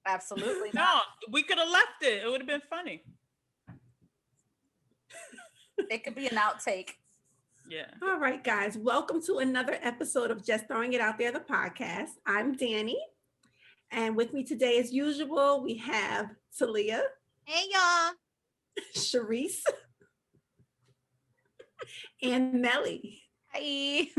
Absolutely No, not. we could have left it. It would have been funny. It could be an outtake. Yeah. All right, guys. Welcome to another episode of Just Throwing It Out There, the podcast. I'm Danny. And with me today, as usual, we have Talia. Hey, y'all. Sharice. And Melly. Hi.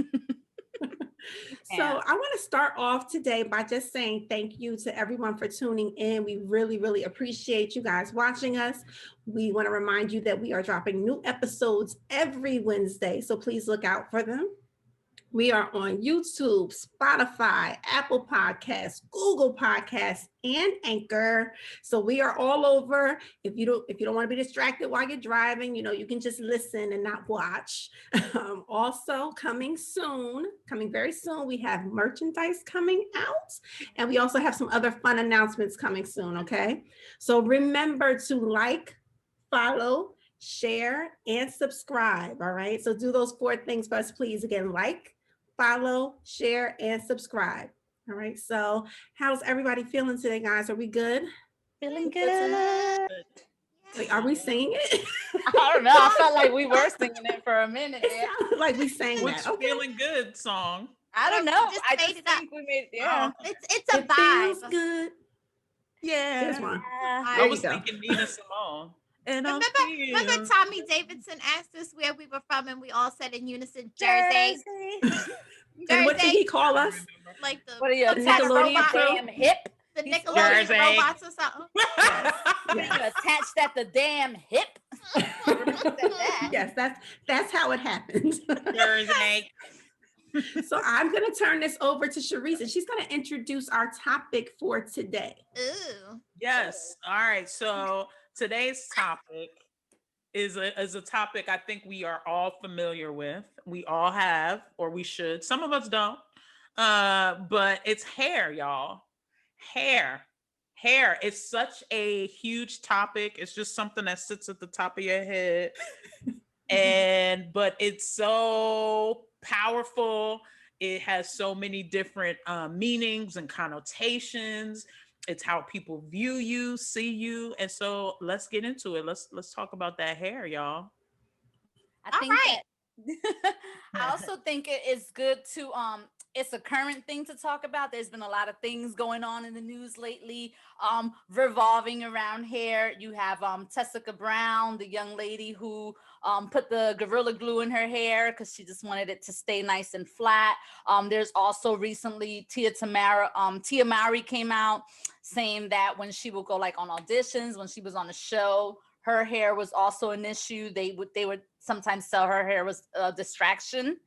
So I want to start off today by just saying thank you to everyone for tuning in. We really, really appreciate you guys watching us. We want to remind you that we are dropping new episodes every Wednesday, so please look out for them. We are on YouTube, Spotify, Apple Podcasts, Google Podcasts, and Anchor. So we are all over. If you don't want to be distracted while you're driving, you can just listen and not watch. Also coming very soon, we have merchandise coming out, and we also have some other fun announcements coming soon. Okay, so remember to like, follow, share, and subscribe. All right, so do those 4 things for us, please. Again, like, follow, share, and subscribe. All right. So how's everybody feeling today, guys? Are we good? Feeling good. Wait, are we singing it? I don't know. I felt like we were singing it for a minute. It sounded like we sang Which that. Okay. Feeling Good song. I don't know. I just made it up. think we made yeah. It's a It vibe. feels good. Yeah. Here's one. I There was you go. thinking Nina Simone. And Remember Tommy Davidson asked us where we were from, and we all said in unison, Jersey. And what did he call us? Like the What are you, the Nickelodeon robot- damn hip? the He's Nickelodeon Jersey. robots or something. You attached at the damn hip. Yes, that's how it happened. Jersey. So I'm going to turn this over to Sharice, and she's going to introduce our topic for today. Ooh. Yes. All right. So today's topic is a topic I think we are all familiar with. We all have, or we should. Some of us don't. But it's hair, y'all. Hair. It's such a huge topic. It's just something that sits at the top of your head. But it's so powerful. It has so many different meanings and connotations. It's how people view you, see you. And so let's get into it. Let's talk about that hair, y'all. I think that I also think it is good to it's a current thing to talk about. There's been a lot of things going on in the news lately revolving around hair. You have Tessica Brown, the young lady who put the Gorilla Glue in her hair because she just wanted it to stay nice and flat. There's also recently Tia Mowry came out saying that when she would go like on auditions, when she was on a show, her hair was also an issue. They would sometimes tell her hair was a distraction.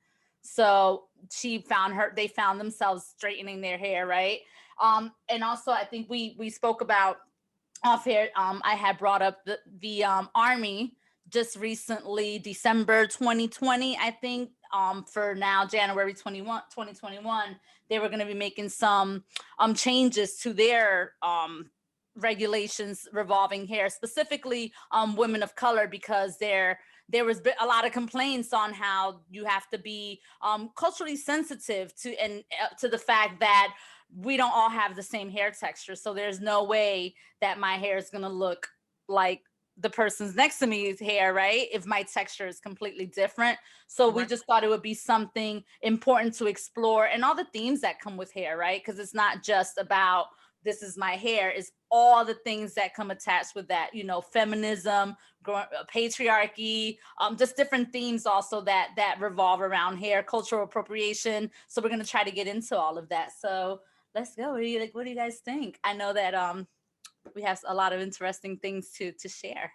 So they found themselves straightening their hair, right? And also I think we spoke about off here. I had brought up the Army just recently, December 2020, I think, for now January 2021, they were going to be making some changes to their regulations revolving hair, specifically women of color, because there was a lot of complaints on how you have to be culturally sensitive to the fact that we don't all have the same hair texture. So there's no way that my hair is going to look like the person's next to me's hair, right? If my texture is completely different. So we just thought it would be something important to explore, and all the themes that come with hair, right? Because it's not just about this is my hair, it's all the things that come attached with that, feminism, patriarchy, just different themes also that revolve around hair, cultural appropriation. So we're going to try to get into all of that. So let's go. What do you guys think? I know that we have a lot of interesting things to share.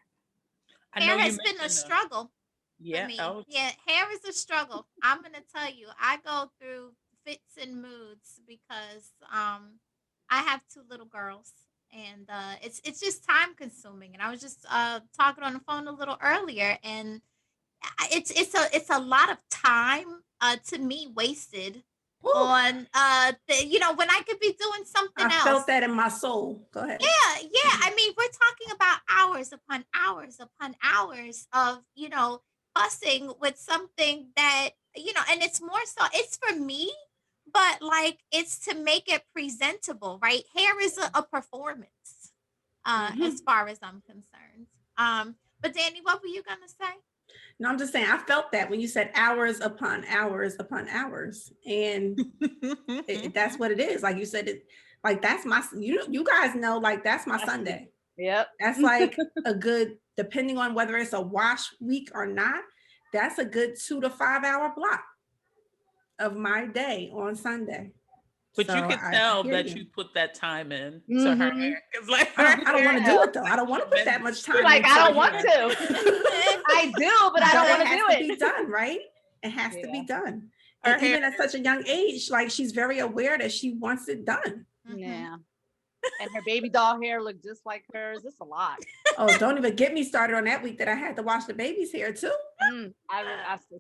Hair has been a struggle. Yeah. Yeah, hair is a struggle. I'm going to tell you, I go through fits and moods because I have 2 little girls, and it's just time consuming. And I was just talking on the phone a little earlier, and it's a lot of time to me wasted on when I could be doing something else. I felt that in my soul. Go ahead. Yeah. I mean, we're talking about hours upon hours upon hours of fussing with something that and it's more so it's for me but like it's to make it presentable, right? Hair is a performance, as far as I'm concerned. But Danny, what were you gonna say? No, I'm just saying, I felt that when you said hours upon hours upon hours. And that's what it is. Like you said, it like that's my, you guys know, like that's my Sunday. Yep. That's like a good, depending on whether it's a wash week or not, that's a good 2 to 5 hour block of my day on Sunday. But so you can tell that you put that time in to her hair. It's like I don't want to do it though. I don't want to put that much time. Like I don't want to. I do, but I don't want to do it. It has to be done, right? It has to be done. And even at such a young age, like she's very aware that she wants it done. Yeah. And her baby doll hair looked just like hers. It's a lot. Oh, don't even get me started on that week that I had to wash the baby's hair too.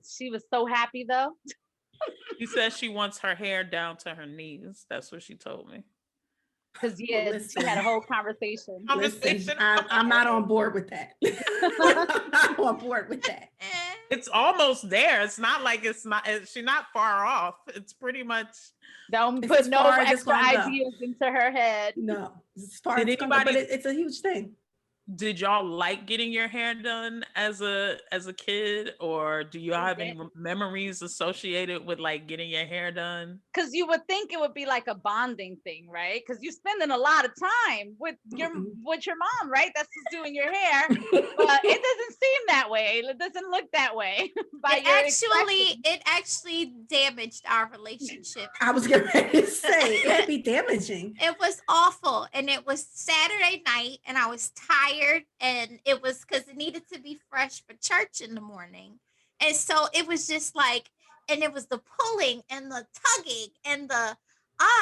She was so happy though. She says she wants her hair down to her knees. That's what she told me. Because she had a whole conversation. Listen, I'm not on board with that. I'm not on board with that. It's almost there. It's not like she's not far off. It's pretty much. Don't put no extra ideas into her head. No, as far as but it's a huge thing. Did y'all like getting your hair done as a kid, or do y'all have any memories associated with like getting your hair done? Because you would think it would be like a bonding thing, right? Because you're spending a lot of time with your mom, right? That's just doing your hair, but it doesn't seem that way. It doesn't look that way. It actually damaged our relationship. I was getting ready to say it'd be damaging. It was awful, and it was Saturday night, and I was tired. And it was because it needed to be fresh for church in the morning. And so it was just like, and it was the pulling and the tugging and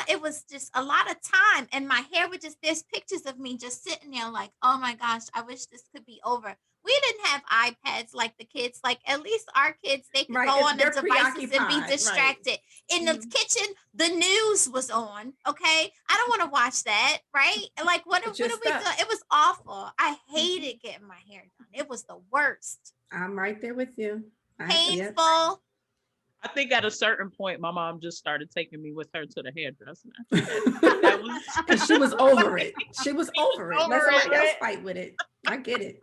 it was just a lot of time. And my hair would there's pictures of me just sitting there like, oh my gosh, I wish this could be over. We didn't have iPads like the kids. Like at least our kids, they could go on the devices and be distracted. Right. In the kitchen, the news was on. Okay, I don't want to watch that. Right? Like what are we doing? It was awful. I hated getting my hair done. It was the worst. I'm right there with you. Painful. I think at a certain point, my mom just started taking me with her to the hairdresser. Because she was over it. She was over it. Let somebody else fight with it. I get it.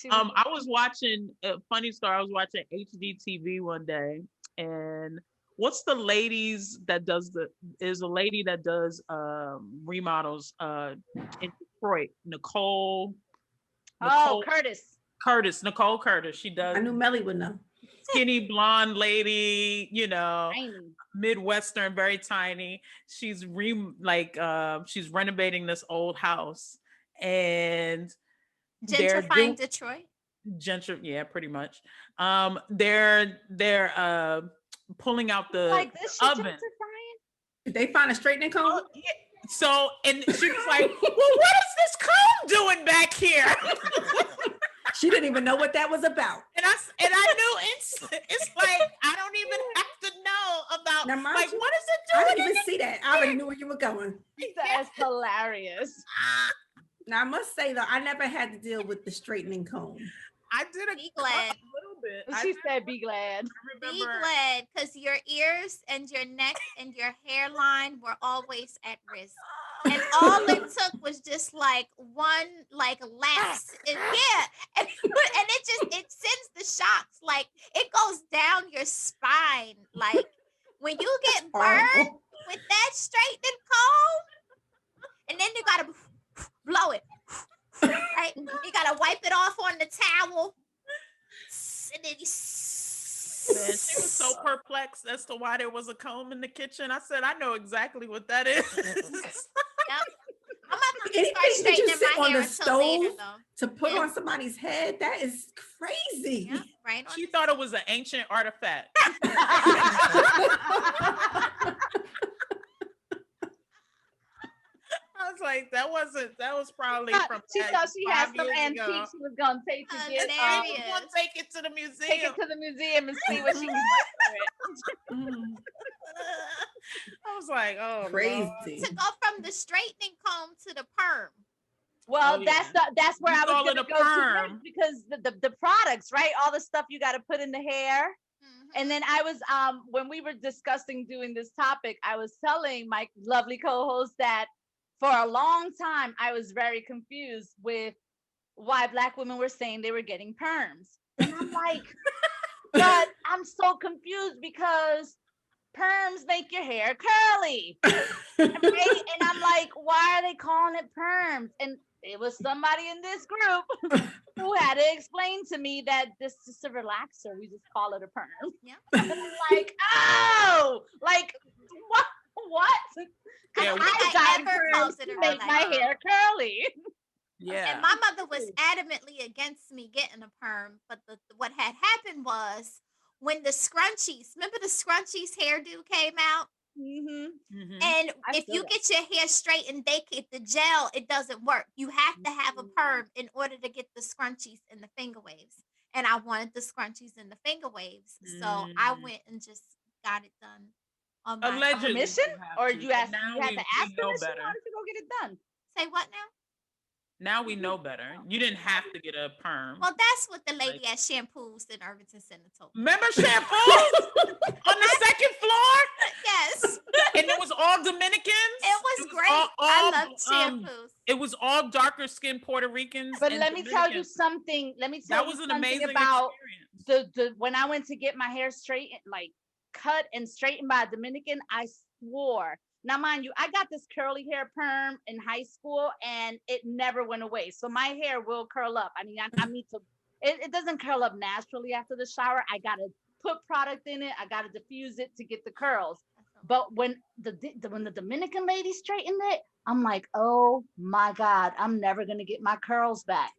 I was watching a funny story. I was watching HGTV one day, and what's the ladies that does a lady that does remodels in Detroit, Nicole Curtis. Nicole Curtis. She does. I knew Melly would know. Skinny blonde lady, tiny. Midwestern, very tiny. She's she's renovating this old house and gentrifying Detroit. Yeah, pretty much. They're pulling out the oven. Did they find a straightening comb? Yeah. So, and she was like, "Well, what is this comb doing back here?" She didn't even know what that was about. And I knew it's like I don't even have to know about like what is it doing? I didn't even see that. I already knew where you were going. That's hilarious. Now I must say though, I never had to deal with the straightening comb. I did be glad. A little bit. She said be glad. Be glad, because your ears and your neck and your hairline were always at risk. And all it took was just like one lapse. And it sends the shocks. Like it goes down your spine. Like when you get burned with that straightening comb, and then you gotta blow it. Right? You gotta wipe it off on the towel. And then Man, she was so perplexed as to why there was a comb in the kitchen. I said, I know exactly what that is. Yep. I'm not Anything that you sit on the stove later, to put on somebody's head, that is crazy. Yep, right. She thought it was an ancient artifact. I was like, that was probably from she thought she had some antique she was gonna take to get take it to the museum. Take it to the museum and see what she can get for it. I was like, oh, crazy. Lord. To go from the straightening comb to the perm. Well, that's where I was gonna go to because the products, right? All the stuff you got to put in the hair. And then I was when we were discussing doing this topic, I was telling my lovely co-host that for a long time I was very confused with why Black women were saying they were getting perms. And I'm like, but I'm so confused because perms make your hair curly. Right? And I'm like, why are they calling it perms? And it was somebody in this group who had to explain to me that this is a relaxer. We just call it a perm. Yeah. And I'm like, oh, like what? What? I don't think I dyed ever perms calls it a to make my relaxer. hair curly. Yeah. And my mother was adamantly against me getting a perm, but what had happened was when the scrunchies, remember the scrunchies hairdo came out? And if you get your hair straightened, the gel, it doesn't work. You have to have a perm in order to get the scrunchies and the finger waves. And I wanted the scrunchies and the finger waves. So I went and just got it done on my Allegedly, permission? Or to, you but asked now you had to ask know permission? better. Why did you go get it done? Say what now? Now we know better. You didn't have to get a perm. Well, that's what the lady at Shampoos in Irvington Center told me. Remember Shampoos on the second floor? Yes. And it was all Dominicans. It was great. I loved Shampoos. It was all darker skinned Puerto Ricans. But let me tell you something. Let me tell that you was an something amazing about experience. the when I went to get my hair straightened, like cut and straightened by a Dominican, I swore. Now, mind you, I got this curly hair perm in high school and it never went away. So my hair will curl up. I mean, I need to, it doesn't curl up naturally after the shower. I got to put product in it. I got to diffuse it to get the curls. But when the Dominican lady straightened it, I'm like, oh my God, I'm never going to get my curls back.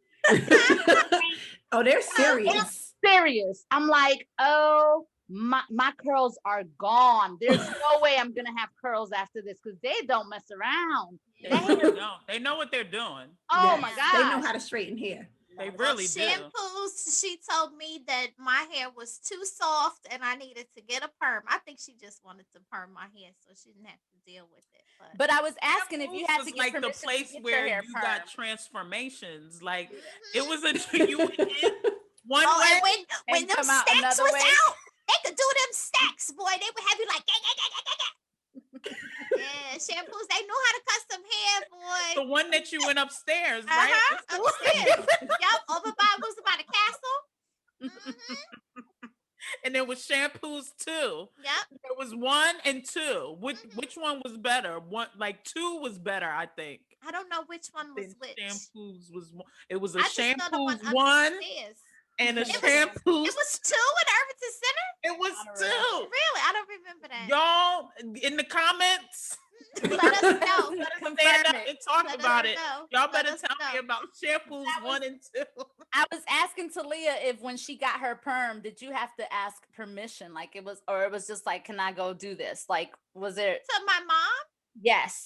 Oh, they're serious. Serious. I'm like, oh, my curls are gone. There's no way I'm gonna have curls after this because they don't mess around. They really don't. They know what they're doing. Oh Yes, my God. They know how to straighten hair. They really do. Shampoos, she told me that my hair was too soft and I needed to get a perm. I think she just wanted to perm my hair so she didn't have to deal with it. But I was asking if you had to get like permission the place to get where your hair you perm. got transformations. Like it was you went in one way and when them stacks was out, they could do them stacks, boy. They would have you like, yeah, Shampoos. They knew how to cut some hair, boy. The one that you went upstairs, right? Upstairs. Yep, over by the castle. And there was Shampoos too. Yep. There was 1 and 2. Which one was better? One, like 2 was better, I think. I don't know which one was which. Shampoos was one. It was a I just know the Shampoos one and a it Shampoos. It was 2 in Irvington Center? It was 2. Really? I don't remember that. Y'all in the comments. Let us know. Let us stand up and talk about it. Y'all better tell me about Shampoos 1 and 2. I was asking Talia if when she got her perm, did you have to ask permission? Like it was just like, can I go do this? Like, was it to my mom? Yes.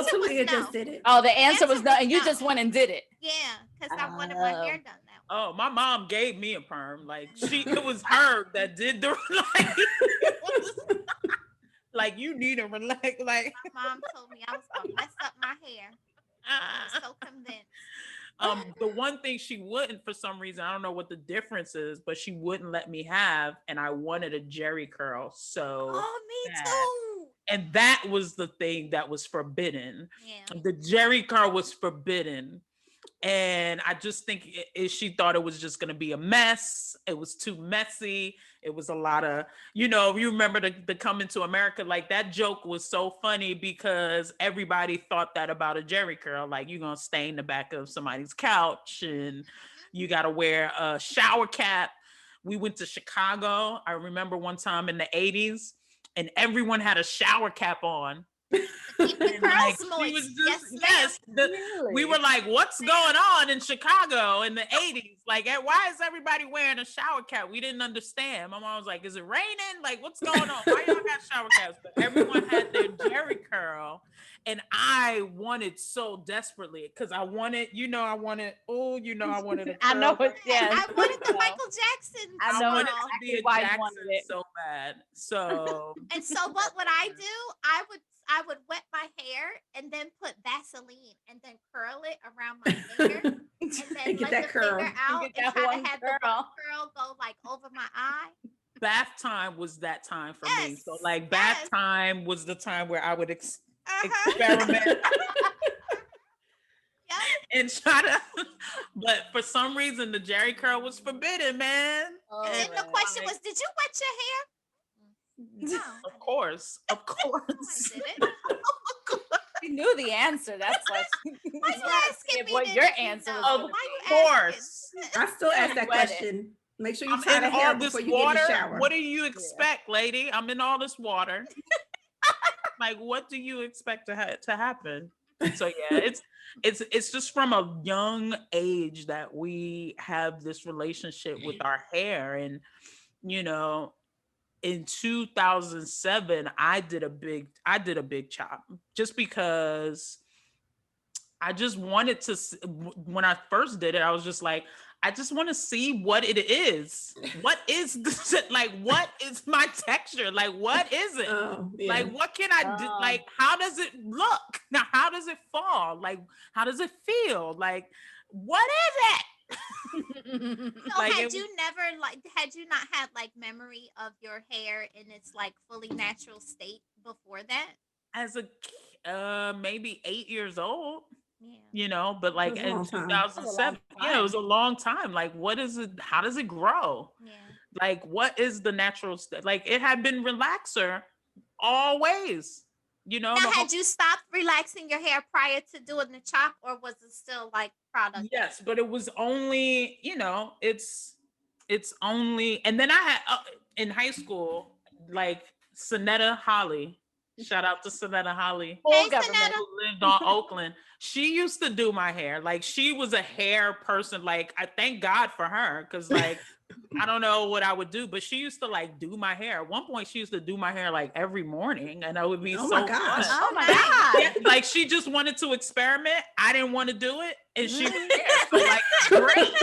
Talia just did it. Oh, the answer was no, and you just went and did it. Yeah, because I wanted my hair done that way. Oh, my mom gave me a perm. Like it was her that did the like you need a relax. Like my mom told me I was gonna mess up my hair. I was so convinced. The one thing she wouldn't, for some reason, I don't know what the difference is, but she wouldn't let me have, and I wanted a jerry curl. So me too. And that was the thing that was forbidden. Yeah. The jerry curl was forbidden. And I just think she thought it was just going to be a mess. It was too messy. It was a lot of, you remember the Coming to America, like that joke was so funny because everybody thought that about a jerry curl. Like you're going to stay in the back of somebody's couch and you got to wear a shower cap. We went to Chicago. I remember one time in the 80s and everyone had a shower cap on. Keep the curls moist. We were like, what's going on in Chicago in the 80s? Like, why is everybody wearing a shower cap? We didn't understand. My mom was like, is it raining? Like, what's going on? Why y'all got shower caps? But everyone had their jerry curl. And I wanted so desperately because I wanted a curl. I know it. Yeah, I wanted the Michael Jackson. I wanted to be a Jackson so bad. So and so what would I do? I would wet my hair and then put Vaseline and then curl it around my finger and then let the finger out and try to have the curl go like over my eye. bath time was that time for me. Yes, So like bath yes. time was the time where I would Uh-huh. experiment Yep. and try to, but for some reason the Jerry curl was forbidden, man. Oh, And then the man. question was, did you wet your hair? No, Of course, of I course. didn't. She knew the answer. That's why she Why you asking me what then your if you answer know? was. Of gonna Why be. you course. I still ask that Wet it. question. Make sure you I'm tie in the hair all this before you get in water. the shower. What do you expect, lady? I'm in all this water. Like, what do you expect to happen? So yeah, it's just from a young age that we have this relationship with our hair, and you know, in 2007, I did a big chop just because I just wanted to. When I first did it, I was just like, I just want to see what it is. What is this? Like, what is my texture? Like, what is it? Oh, yeah. Like, what can I do? Like, how does it look? Now, how does it fall? Like, how does it feel? Like, what is it? So Like, had you not had like memory of your hair in its like fully natural state before that? as a maybe 8 years old, Yeah. but like was a in long time. 2007, yeah, it was a long time. Like, what is it? How does it grow? Yeah. Like, what is the natural state? Like, it had been relaxer always, Now, had you stopped relaxing your hair prior to doing the chop, or was it still like product? Yes, but it was only, it's only, and then I had in high school, like Sonetta Holly. Shout out to Sonetta Holly, Hey, government. Sonetta. who lived on Oakland. She used to do my hair. Like, she was a hair person. Like, I thank God for her, because like I don't know what I would do, but she used to like do my hair. At one point, she used to do my hair like every morning, and that would be Oh so my gosh. fun. Oh my nice. God. Yeah, like, she just wanted to experiment. I didn't want to do it, and she was Mhm. there. So like, great,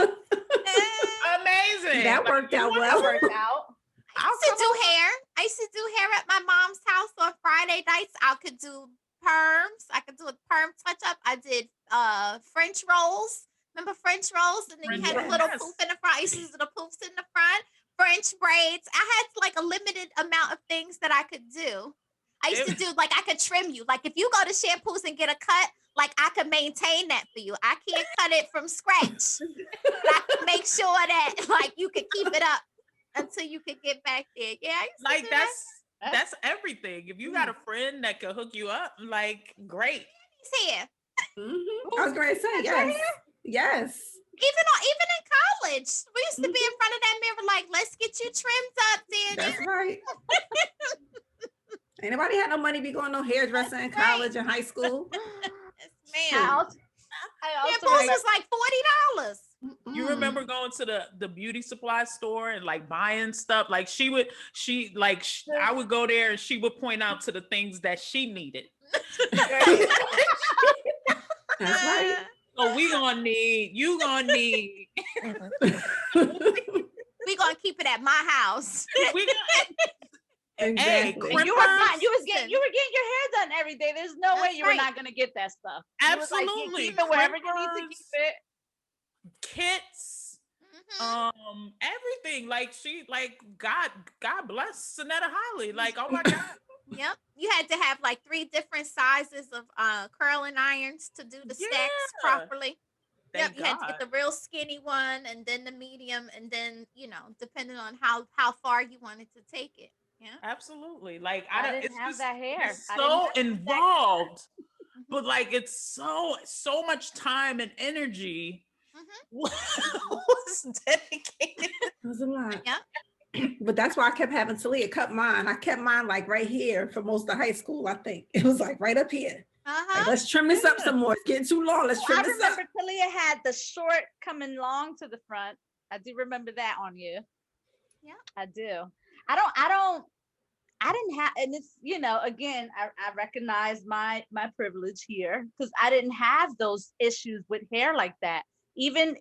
amazing. That Like, worked you out wanna well. work- Worked out. I used to do hair. I used to do hair at my mom's house on Friday nights. I could do perms. I could do a perm touch up. I did French rolls. Remember French rolls? And then you had a little Yes. poof in the front. I used to do the poofs in the front. French braids. I had like a limited amount of things that I could do. I used to do like I could trim you. Like if you go to shampoos and get a cut, like I could maintain that for you. I can't cut it from scratch. But I could make sure that like you could keep it up until you could get back there. Yeah, I used to Like, do that. that's everything. If you got a friend that can hook you up, like, great. He's here. Mhm. I was going to say, yes. Yes. Even in college, we used to be in front of that mirror like, let's get you trimmed up, That's Daniel. right. Ain't nobody had no money to be going no hairdresser in college and high school. Yes, I ma'am. also, I also Shampoos remember- was like $40. You remember going to the beauty supply store and like buying stuff? Like, I would go there and she would point out to the things that she needed. That's right. So you gonna need. We gonna keep it at my house. We got, Exactly. And you were fine. You were getting your hair done every day. There's no way That's you were right. not gonna get that stuff. You was like, you absolutely. keep it wherever you need to keep Crimpers, it. Kits, Mhm. everything. Like, God bless Sonetta Holly. Like, oh my God. Yep. You had to have like 3 different sizes of curling irons to do the stacks Yeah. properly. Thank You had to God. get the real skinny one and then the medium and then, depending on how far you wanted to take it. Yeah. Absolutely. Like, I don't. didn't It's have just, that hair. it's I didn't so have that involved, but like, it's so much time and energy was dedicated. It was a lot. Yeah. But that's why I kept having Talia cut mine. I kept mine like right here for most of high school, I think. It was like right up here. Like, Uh-huh. let's trim this up some more. It's getting too long. Let's trim I this up. remember Talia had the short coming long to the front. I do remember that on you. Yeah. I do. I didn't have, and it's, again, I recognize my privilege here because I didn't have those issues with hair like that. Even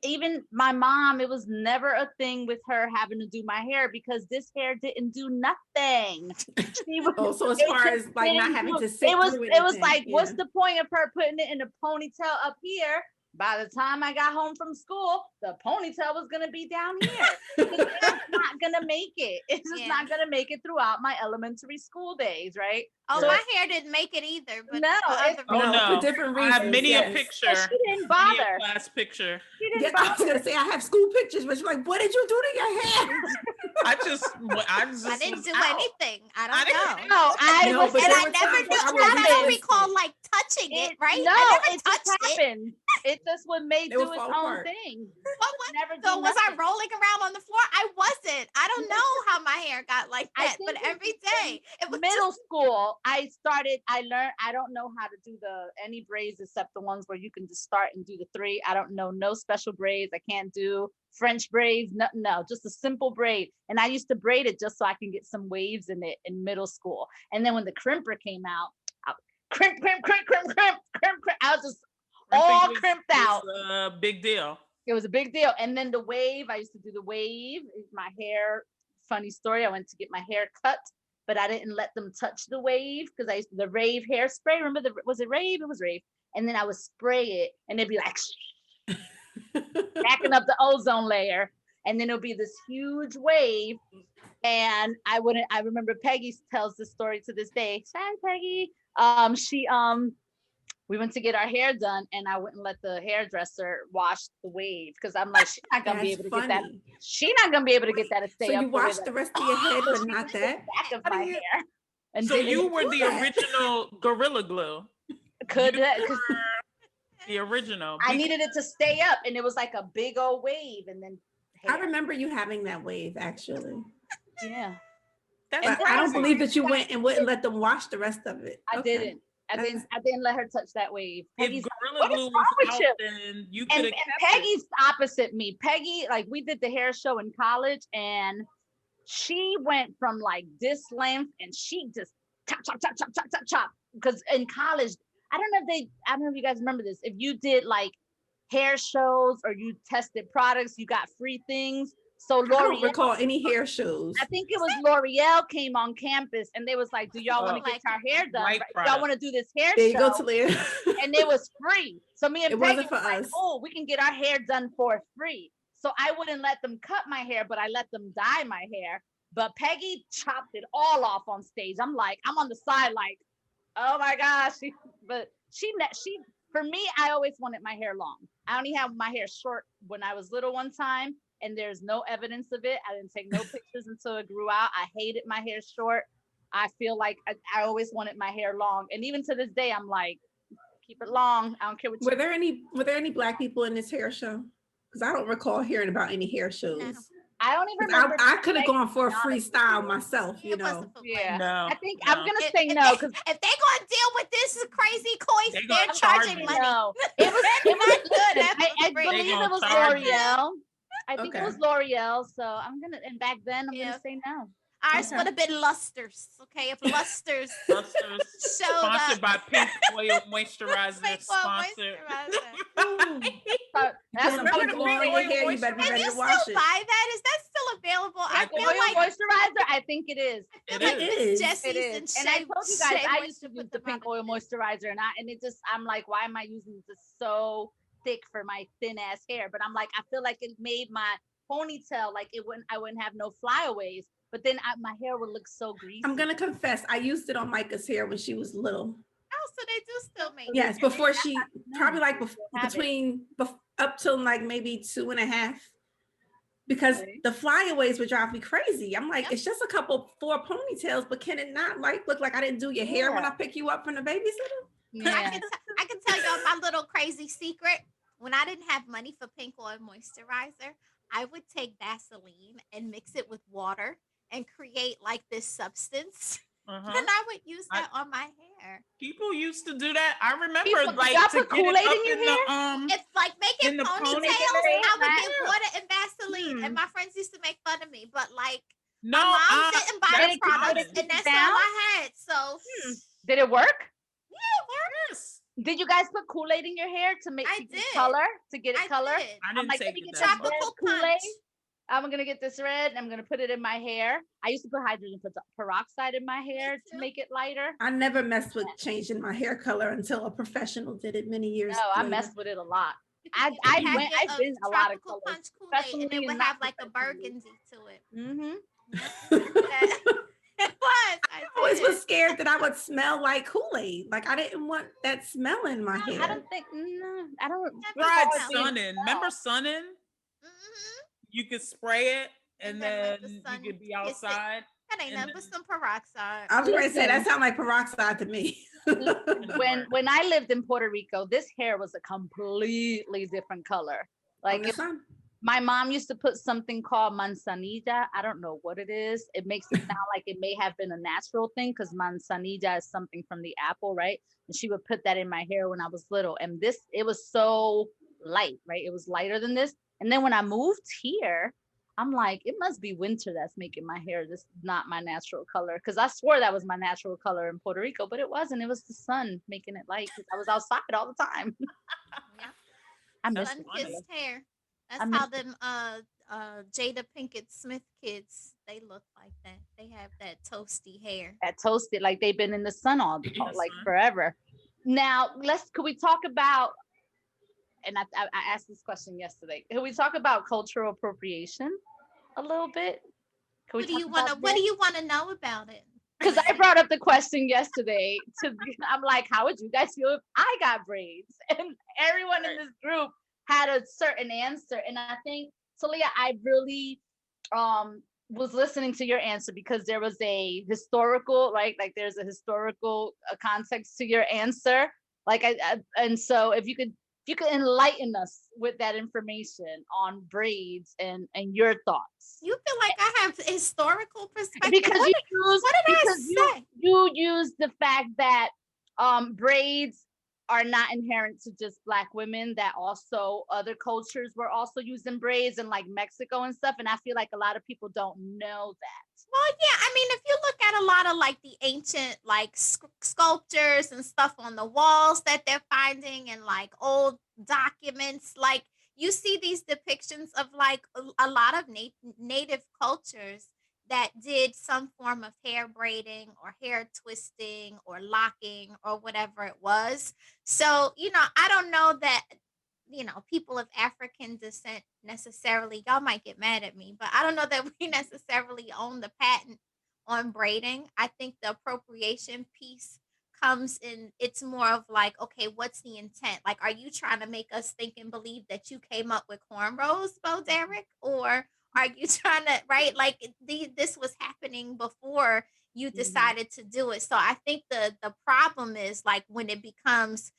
my mom, it was never a thing with her having to do my hair because this hair didn't do nothing. So as far as like not having to sit it was through like, anything, what's the point of her putting it in a ponytail up here By the time I got home from school, the ponytail was gonna be down here. It's not gonna make it. It's just not gonna make it throughout my elementary school days, right? Oh, So my hair didn't make it either. But no, for different reasons. I have many a yes. picture. she didn't Many bother. a class picture. She didn't I was bother. gonna say I have school pictures, but she's like, what did you do to your hair? I didn't do anything. I don't know. No, I No, was, but And there I were never times knew. when I I would don't resist recall it. like touching it, right? No, I never it just touched it. happened. It just would make It do would its fall own apart. thing. What? Never So do was I nothing. rolling around on the floor? I wasn't. I don't know how my hair got like I that, but think every it's day it was Middle just school, I learned, I don't know how to do any braids except the ones where you can just start and do the 3. I don't know, no special braids. I can't do French braids, no, just a simple braid. And I used to braid it just so I can get some waves in it in middle school. And then when the crimper came out, crimp. I was just all crimped out. A big deal. It was a big deal. And then the wave, I used to do the wave. My hair, funny story, I went to get my hair cut, but I didn't let them touch the wave because I used the rave hairspray. Remember, was it rave? It was rave. And then I would spray it and it'd be like backing up the ozone layer. And then it'll be this huge wave. And I remember Peggy tells this story to this day. Sorry, Peggy. We went to get our hair done and I wouldn't let the hairdresser wash the wave because I'm like, she's not gonna be able to get that. She's not gonna be able to get that to stay So up. you washed the rest of your head, but not that? Back of my hair. And So you were the original Gorilla Glue. The original. I needed it to stay up and it was like a big old wave and then I remember you having that wave actually. Yeah. But I don't believe that you went and wouldn't let them wash the rest of it. I didn't let her touch that wave. If Gorilla Glue was out, then you could have. And Peggy's opposite me. Peggy, like we did the hair show in college, and she went from like this length, and she just chop. Because in college, I don't know if you guys remember this. If you did like hair shows or you tested products, you got free things. So L'Oreal, I don't recall any hair shows. I think it was L'Oreal came on campus and they was like, do y'all want to get our hair done? Right? Y'all want to do this hair there show? There you go, Talia. And it was free. So me and Peggy wasn't for like, us. oh, we can get our hair done for free. So I wouldn't let them cut my hair, but I let them dye my hair. But Peggy chopped it all off on stage. I'm on the side like, oh my gosh. But she, for me, I always wanted my hair long. I only have my hair short when I was little one time. And there's no evidence of it. I didn't take no pictures until it grew out. I hated my hair short. I feel like I always wanted my hair long. And even to this day, I'm like, keep it long. I don't care what you Were there any Black people in this hair show? Because I don't recall hearing about any hair shows. No. I don't even remember. I could have gone for a freestyle myself, you know. Yeah. No, I think I'm gonna say no because if they're gonna deal with this crazy coins, they're charging money. No, it was good. I believe it was L'Oreal. I think it was L'Oreal. So I'm gonna, and back then I'm gonna say no. Ours would have been Lusters. Okay, if Lusters sponsored by Pink Oil Moisturizer. Sponsored. That's a pink oil in your hair. You better be ready to wash it. Buy that? Is that still available? I feel like moisturizer. I think it is. It is. Jesse's and I told you guys I used to use the pink oil moisturizer, and I'm like, why am I using this so thick for my thin ass hair? But I'm like, I feel like it made my ponytail like I wouldn't have no flyaways. But then my hair would look so greasy. I'm gonna confess, I used it on Micah's hair when she was little. Oh, so they do still make Yes, before she probably like up till like maybe 2.5. Because the flyaways would drive me crazy. I'm like, it's just a four ponytails, but can it not like look like I didn't do your hair when I pick you up from the babysitter? Yeah. I can tell y'all my little crazy secret. When I didn't have money for pink oil moisturizer, I would take Vaseline and mix it with water and create like this substance. And I would use that on my hair. People used to do that. I remember like y'all to put get it Kool-Aid up in your hair? It's like making the ponytails. ponytail. I would get water and Vaseline, and my friends used to make fun of me. But like, no, my mom didn't buy the products, it and that's down? all I had. So Did it work? yeah, it worked. Yes. Did you guys put Kool-Aid in your hair to make color? To get it color? Did. I didn't take get that. Tropical Kool-Aid. punch. I'm gonna get this red and I'm gonna put it in my hair. I used to put hydrogen peroxide in my hair to make it lighter. I never messed with changing my hair color until a professional did it many years ago. I messed with it a lot. You get a packet I've of been a lot of tropical colors, punch Kool-Aid, and it professionally and would not have like a professionally. burgundy to it. Mm-hmm. Yeah, I remember that. It was. I I always was did. scared that I would smell like Kool-Aid. Like I didn't want that smell in my I hair. don't think. No, I don't Never Tried recall it smelled being it. sunning. Remember sunning? Hmm. You could spray it And and then let the then you sun could be kiss it. outside That ain't and nothing but then some peroxide. I was going to say that Listen, sounds like peroxide to me. and it worked. when I lived in Puerto Rico, this hair was a completely different color. From Like the sun. my mom used to put something called manzanilla. I don't know what it is. It makes it sound like it may have been a natural thing because manzanilla is something from the apple, right? And she would put that in my hair when I was little. And it was so light, right? It was lighter than this. And then when I moved here, I'm like, it must be winter that's making my hair this not my natural color. Because I swore that was my natural color in Puerto Rico, but it wasn't. It was the sun making it light because I was outside all the time. Yeah. I miss That's it. funny. Sun-kissed hair. I That's miss how it. them Jada Pinkett Smith kids, they look like that. They have that toasty hair. That toasted like they've been in the sun In the like sun. forever. Now could we talk about, and I asked this question yesterday, could we talk about cultural appropriation a little bit? Can we talk about What this? do you wanna know about it? Because I brought up the question yesterday I'm like, how would you guys feel if I got braids? And everyone in Right. this group had a certain answer. And I think, Talia, I really was listening to your answer because there was a historical, right? Like there's a historical context to your answer. Like and so if you could enlighten us with that information on braids and your thoughts. You feel like I have historical perspective. Because What, what did I because say? you use the fact that braids are not inherent to just Black women, that also other cultures were also using braids in like Mexico and stuff, and I feel like a lot of people don't know that. Well, yeah, I mean, if you look at a lot of like the ancient like sculptures and stuff on the walls that they're finding and like old documents, like you see these depictions of like a lot of native cultures that did some form of hair braiding or hair twisting or locking or whatever it was. So, I don't know that people of African descent necessarily, y'all might get mad at me, but I don't know that we necessarily own the patent on braiding. I think the appropriation piece comes in, it's more of like, okay, what's the intent? Like, are you trying to make us think and believe that you came up with cornrows, Bo Derek? Or are you trying to, right? Like, this was happening before you decided to do it. So I think the problem is like when it becomes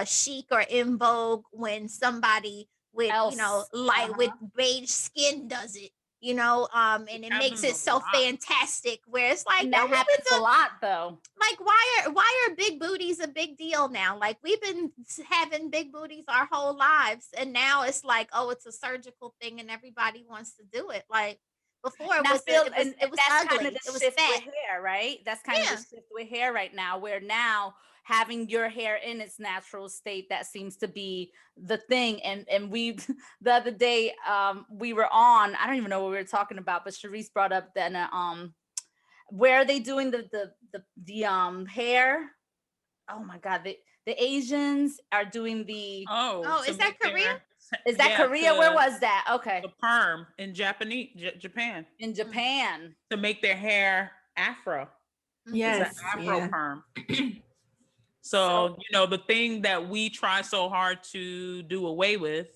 chic or in vogue when somebody with Else, light with beige skin does it, It and it makes happens it a so lot. fantastic where it's like, and yo, that we've been happens a doing, lot though. like, why are big booties a big deal now? Like, we've been having big booties our whole lives, and now it's like, oh, it's a surgical thing and everybody wants to do it. Like, before And it I was feel, it was that's kind of ugly, the it was shift with fat. hair, right? That's kind of the Yeah. shift with hair right now, where now having your hair in its natural state, that seems to be the thing. And we, the other day, we were on, I don't even know what we were talking about, but Sharice brought up that where are they doing the hair? Oh my God, the Asians are doing the. Oh, To is that make Korea? Is that yeah, Korea? Where was that? the Okay, perm in Japan in Japan. to make their hair afro. It's an Yes, afro yeah. perm. So So, the thing that we try so hard to do away with,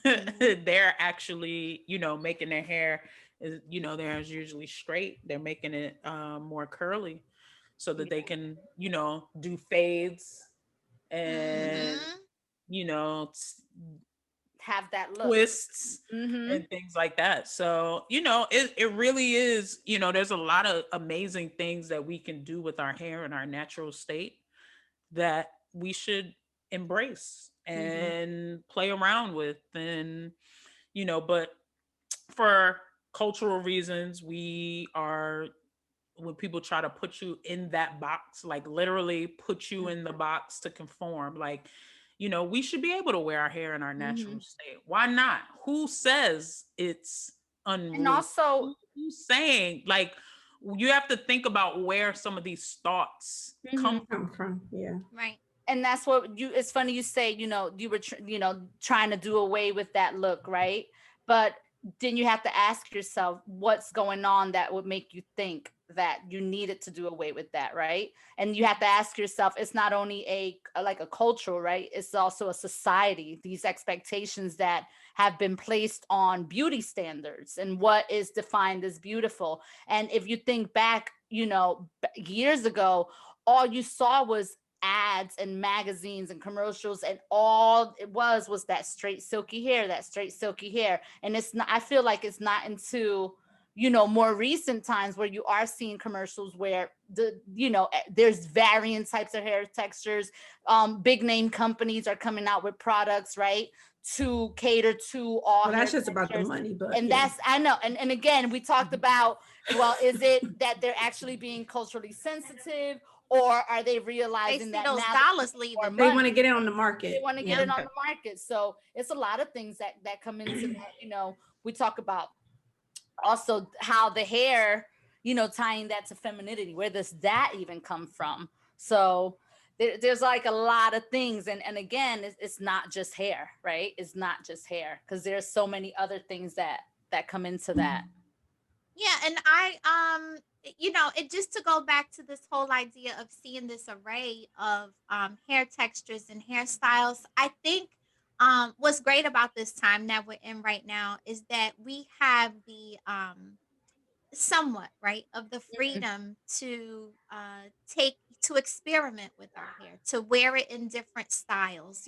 mhm. they're actually, making their hair is, their hair is usually straight. They're making it more curly so that they can, do fades and, Mm-hmm. you know, Have that look. twists Mm-hmm. and things like that. So, it really is, there's a lot of amazing things that we can do with our hair in our natural state that we should embrace and play around with. And, but for cultural reasons, when people try to put you in that box, like literally put you in the box to conform, like, we should be able to wear our hair in our Mm-hmm. natural state. Why not? Who says it's And unruly? also, Who's saying, like, you have to think about where some of these thoughts come mhm. from. Come from, yeah. Right. and that's what you, it's funny you say, you were trying to do away with that look, right? But then you have to ask yourself what's going on that would make you think that you needed to do away with that, right? And you have to ask yourself, it's not only like a cultural, right, it's also a society, these expectations that have been placed on beauty standards and what is defined as beautiful. And if you think back, years ago, all you saw was ads and magazines and commercials, and all it was that straight silky hair, and it's not, I feel like it's not into more recent times where you are seeing commercials where there's varying types of hair textures. Big name companies are coming out with products, right, to cater to all well, hair that's just textures. about the money, but And that's, I know, and again, we talked about, well, is it that they're actually being culturally sensitive, or are they They realizing see that those now dollars more leaving. they money, want to get it on the they market. want to get it on the market? So it's a lot of things that come into that. We talk about also how the hair, tying that to femininity, where does that even come from? So there's like a lot of things, and again, it's not just hair, right? It's not just hair, because there's so many other things that come into that. Yeah, and it just to go back to this whole idea of seeing this array of hair textures and hairstyles. I think what's great about this time that we're in right now is that we have the somewhat right of the Mhm. freedom to take to experiment with our hair, to wear it in different styles.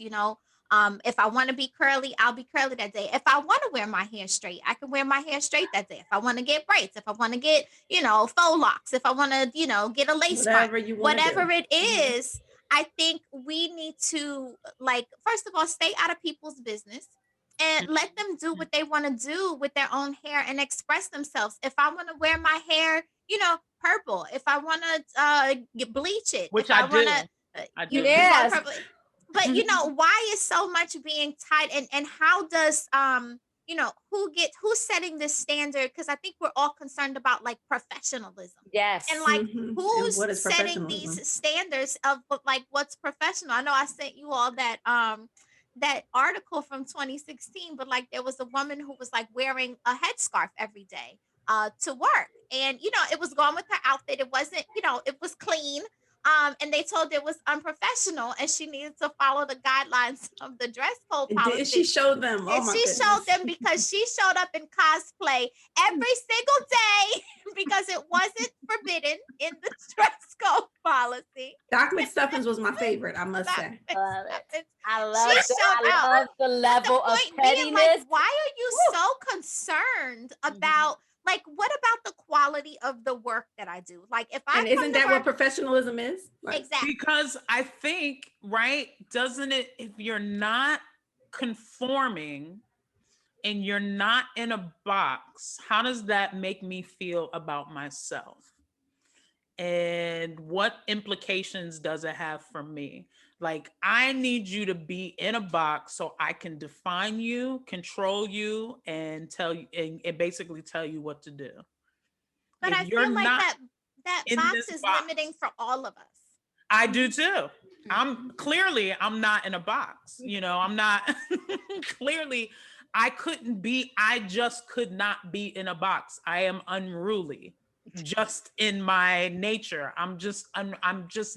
If I want to be curly, I'll be curly that day. If I want to wear my hair straight, I can wear my hair straight that day. If I want to get braids, if I want to get faux locks, if I want to get a lace front, Whatever you want to whatever do. it is, I think we need to, like, first of all, stay out of people's business and let them do what they want to do with their own hair and express themselves. If I want to wear my hair, purple, if I want to bleach it, if Which I I want do. to, I you do. you want Yes. purple. But why is so much being tied, and how does who's setting this standard? Because I think we're all concerned about like professionalism, and Yes. like And who's what is setting professionalism? these standards of like what's professional. I know I sent you all that article from 2016, but like there was a woman who was like wearing a headscarf every day to work, and it was going with her outfit. It wasn't, it was clean, and they told it was unprofessional, and she needed to follow the guidelines of the dress code And did she policy. show them? Oh And my she showed goodness. them because she showed up in cosplay every single day because it wasn't forbidden in the dress code policy. Doc McStuffins was my favorite, I must Stop say. it, Love stop it. it. I She love the, showed I out. love the But the level of point being, like, pettiness. why are you Woo. so concerned Mhm. about, like, what about the quality of the work that I do? Like, if I And come isn't to that what work, professionalism is? Like, exactly. Because I think, right, doesn't it, if you're not conforming and you're not in a box, how does that make me feel about myself? And what implications does it have for me? Like, I need you to be in a box so I can define you, control you, and tell you, and basically tell you what to do. But If I you're feel like not that in box this is box, limiting for all of us. I do too. Mhm. I'm not in a box. I'm not clearly I couldn't be, I just could not be in a box. I am unruly just in my nature. I'm just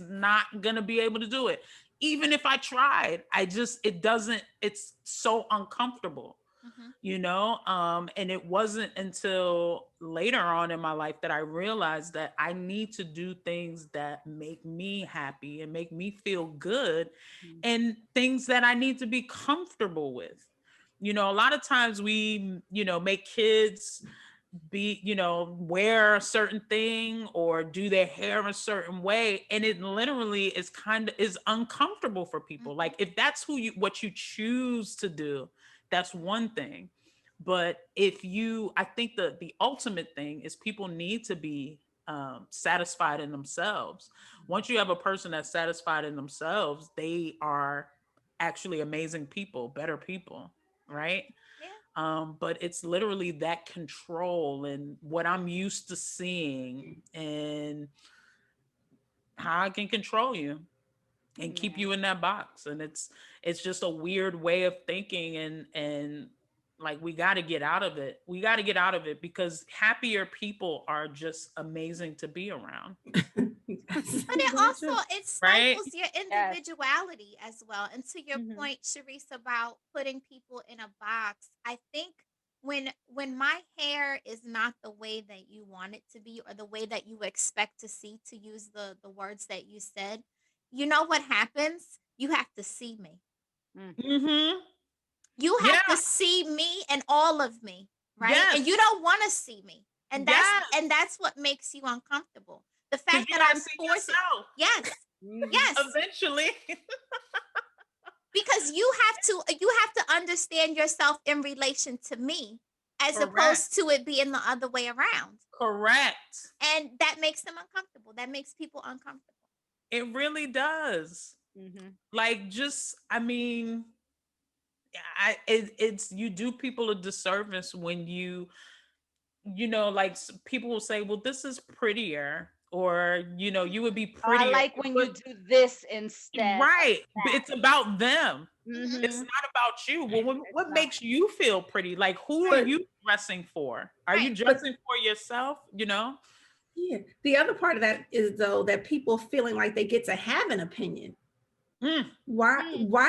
not going to be able to do it. Even if I tried, it doesn't, it's so uncomfortable. Mhm. And it wasn't until later on in my life that I realized that I need to do things that make me happy and make me feel good, and things that I need to be comfortable with. A lot of times we make kids be wear a certain thing or do their hair a certain way, and it literally is uncomfortable for people. Like, Mhm. if that's what you choose to do, that's one thing. But I think the ultimate thing is people need to be satisfied in themselves. Once you have a person that's satisfied in themselves, they are actually amazing people, better people, right? Yeah. But it's literally that control and what I'm used to seeing and how I can control you. and keep you in that box. And it's just a weird way of thinking, and like we got to get out of it. We got to get out of it, because happier people are just amazing to be around. But it also it Right? stifles your individuality as well. And to your Mhm. point, Sharice, about putting people in a box, I think when my hair is not the way that you want it to be, or the way that you expect to see, to use the words that you said, you know what happens? You have to see me. Mm-hmm. You Yeah. have to see me and all of me, right? Yes. And you don't want to see me. And Yes. that's what makes you uncomfortable. The 'Cause fact you that gotta I'm see forcing, yourself. yes, Mhm. yes, Eventually. because you have to understand yourself in relation to me, as Correct. opposed to it being the other way around. Correct. And that makes them uncomfortable. That makes people uncomfortable. It really does. Mhm. Like, just, I mean, it's you do people a disservice when you know, like people will say, well, this is prettier, or you would be Oh, I prettier. like when you do this instead. Right. But it's about them. Mhm. It's not about you. Well, what not. makes you feel pretty? Like, who are But- you dressing for? Are you Right. dressing for yourself? Yeah. The other part of that is, though, that people feeling like they get to have an opinion. Mm. Why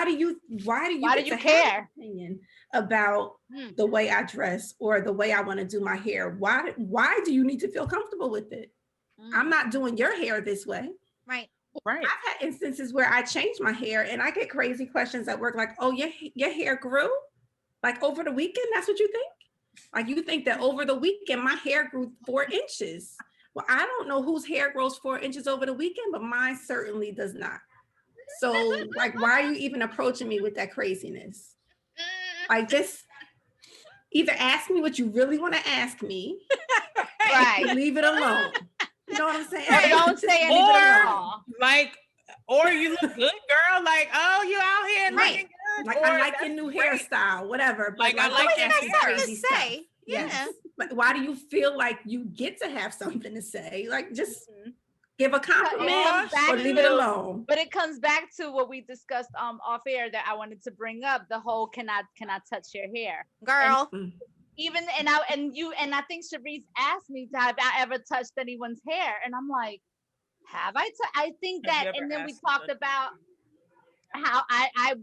do you Why get do you to have an care? opinion about Mm. the way I dress or the way I want to do my hair? Why do you need to feel comfortable with it? I'm not doing your hair this way. Right. Right. I've had instances where I change my hair and I get crazy questions at work, like, oh, your hair grew? Like over the weekend? That's what you think? Like, you think that over the weekend my hair grew 4 inches? Well, I don't know whose hair grows 4 inches over the weekend, but mine certainly does not. So, like, why are you even approaching me with that craziness? Like, just either ask me what you really want to ask me, Right. or leave it alone. You know what I'm saying? Or don't Just say leave it anything at alone. all. Like, or you look good, girl. Like, oh, you out here Right. looking good. Like, or I like that's your new great. hairstyle, whatever. But Like, I like, like don't your ask me hair. crazy To stuff. say. Yes. Yeah. But why do you feel like you get to have something to say? Like, just give a compliment comes back or leave it to- alone. But it comes back to what we discussed off air that I wanted to bring up, the whole cannot touch your hair. Girl. Even and I think Sharice asked me, have I ever touched anyone's hair? And I'm like, have I? I think Have you that, ever and then we asked talked somebody? about how I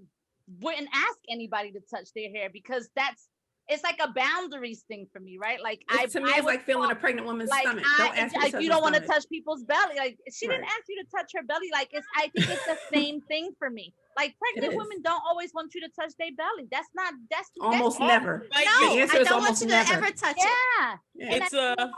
wouldn't ask anybody to touch their hair, because it's like a boundaries thing for me, right? Like To me, it's like feeling a pregnant woman's like stomach. Don't ask me to touch you my don't want to stomach. touch people's belly. Like, she didn't Right. ask you to touch her belly. Like, I think it's the same thing for me. Like, pregnant is. women don't always want you to touch their belly. That's Almost never. Like, No, The answer I is don't want almost you to never. ever touch it. yeah. Yeah. It's a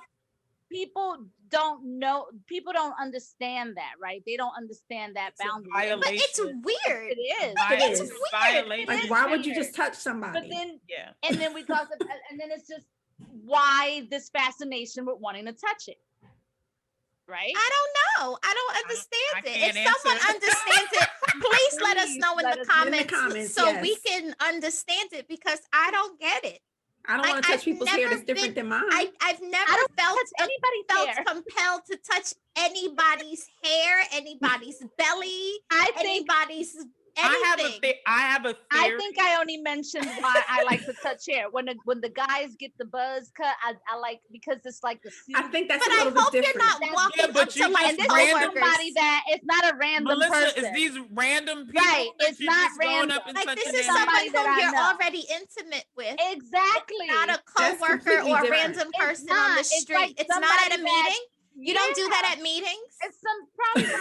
People don't know. People don't understand that, right? They don't understand that boundary. But it's violation. weird. It is. It is. It's weird. Violation. Like, why would you just touch somebody? But then, Yeah. and then we talked about, and then it's just why this fascination with wanting to touch it, right? I don't know. I don't I understand it. can't If someone answer. understands it, please let us Please know in let the us know in the comments, comments, so we yes. can understand it, because I don't get it. I don't Like, want to touch I've people's hair never that's different than mine. I've never I don't felt touch anybody's hair. compelled to touch anybody's hair, anybody's belly, I think anybody's anything. I have a I theory. think I only mentioned why I like to touch hair. When the guys get the buzz cut, I like, because it's like the I think that's But a I little hope bit you're different. not walking Yeah, but up you to like just and this is random- somebody that it's not a random Melissa, person. is these random people Right, that it's you're not just going random. up and like touching this is their somebody someone that who I you're know. already intimate with. Exactly. Not a That's coworker completely or a different. random It's person on not. the It's street. like It's not somebody at a that- meeting. You don't do that Yeah. at meetings. It's some probably.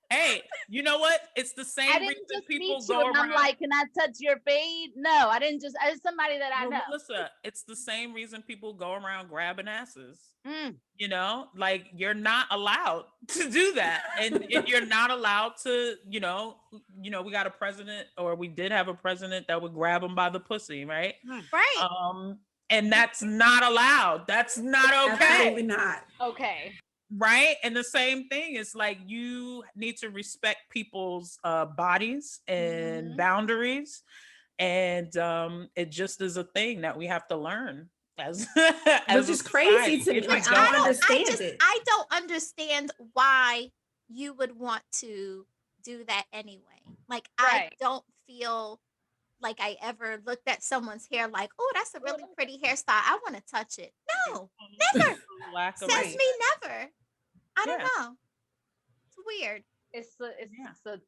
Hey, you know what? It's the same I reason didn't just people meet you go and I'm around. like, can I touch your fade? No, I didn't just. It's somebody that I Well, know. Melissa, it's the same reason people go around grabbing asses. Mm. You know, like, you're not allowed to do that, and you're not allowed to. We got a president, or we did have a president that would grab him by the pussy, right? Right. And that's not allowed. That's not okay. Absolutely not. Okay. Right. And the same thing is, like, you need to respect people's bodies and Mhm. boundaries. And it just is a thing that we have to learn as Which is crazy to me. If Like, you I don't- don't understand it. I don't understand why you would want to do that anyway. Like, Right. I don't feel like I ever looked at someone's hair like, oh, that's a really pretty hairstyle. I want to touch it. No, never. Lack of Says me never. I don't know. It's weird. It's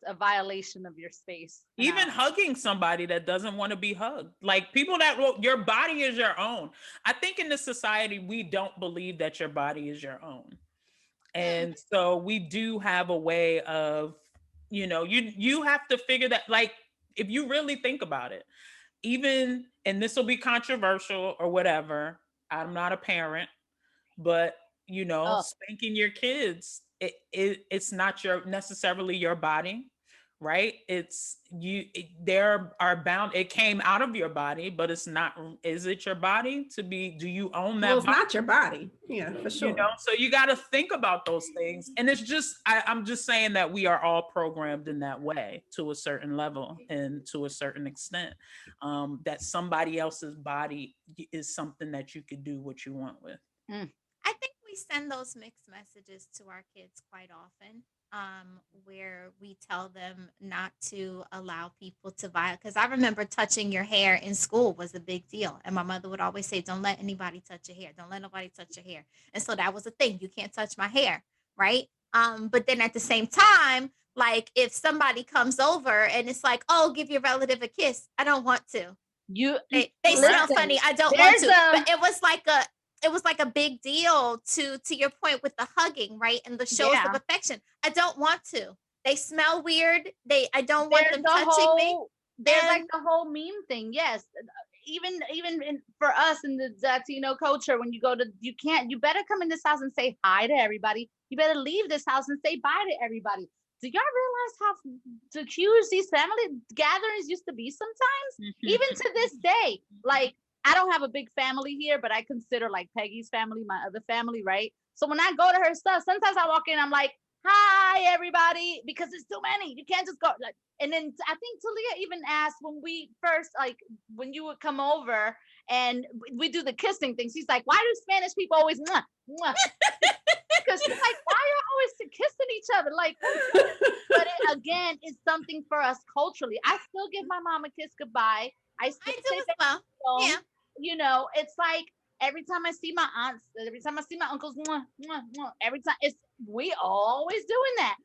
a violation of your space. Even hugging somebody that doesn't want to be hugged. Like people that, well, your body is your own. I think in this society, we don't believe that your body is your own. And so we do have a way of, you have to figure that, like, if you really think about it, even, and this will be controversial or whatever, I'm not a parent, but spanking your kids, it's not necessarily your body, right? It's there are bound, it came out of your body, but it's not, is it your body to be, do you own that? Well, it's body? not your body. Yeah, for sure. So you got to think about those things. And it's just, I'm just saying that we are all programmed in that way to a certain level and to a certain extent, that somebody else's body is something that you could do what you want with. I think we send those mixed messages to our kids quite often, where we tell them not to allow people to violate. Because I remember touching your hair in school was a big deal. And my mother would always say, don't let anybody touch your hair. Don't let nobody touch your hair. And so that was a thing. You can't touch my hair, right? But then at the same time, like if somebody comes over and it's like, oh, give your relative a kiss. I don't want to. They smell funny. I don't want to. But it was like a big deal to your point with the hugging, right? And the shows of affection. I don't want to. They smell weird. I don't want them touching me. There's like the whole meme thing. Yes. Even for us in the Latino culture, when you go to, you better come in this house and say hi to everybody. You better leave this house and say bye to everybody. Do y'all realize how huge these family gatherings used to be sometimes? Even to this day, like, I don't have a big family here, but I consider like Peggy's family, my other family, right? So when I go to her stuff, sometimes I walk in, I'm like, hi, everybody, because it's too many. You can't just go. Like, and then I think Talia even asked when we first, like, when you would come over and we do the kissing thing. She's like, why do Spanish people always, mwah, mwah? Because she's like, why are you always kissing each other? Like, but it, again, is something for us culturally. I still give my mom a kiss goodbye. I do as well. Yeah. It's like every time I see my aunts, every time I see my uncles, mwah, mwah, mwah, every time we always doing that.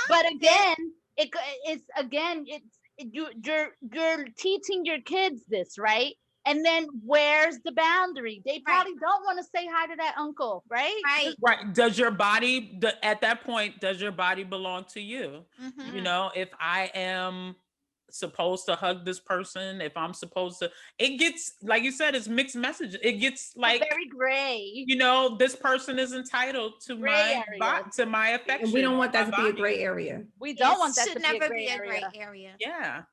But again, you're teaching your kids this, right? And then where's the boundary? They probably don't want to say hi to that uncle, right? Right. Does your body, at that point, does your body belong to you? If I am supposed to hug this person, if I'm supposed to, it gets, like you said, it's mixed messages. It gets like very gray. This person is entitled to my affection. And we don't want that to be a gray area. We don't want that to never be a gray area. Yeah.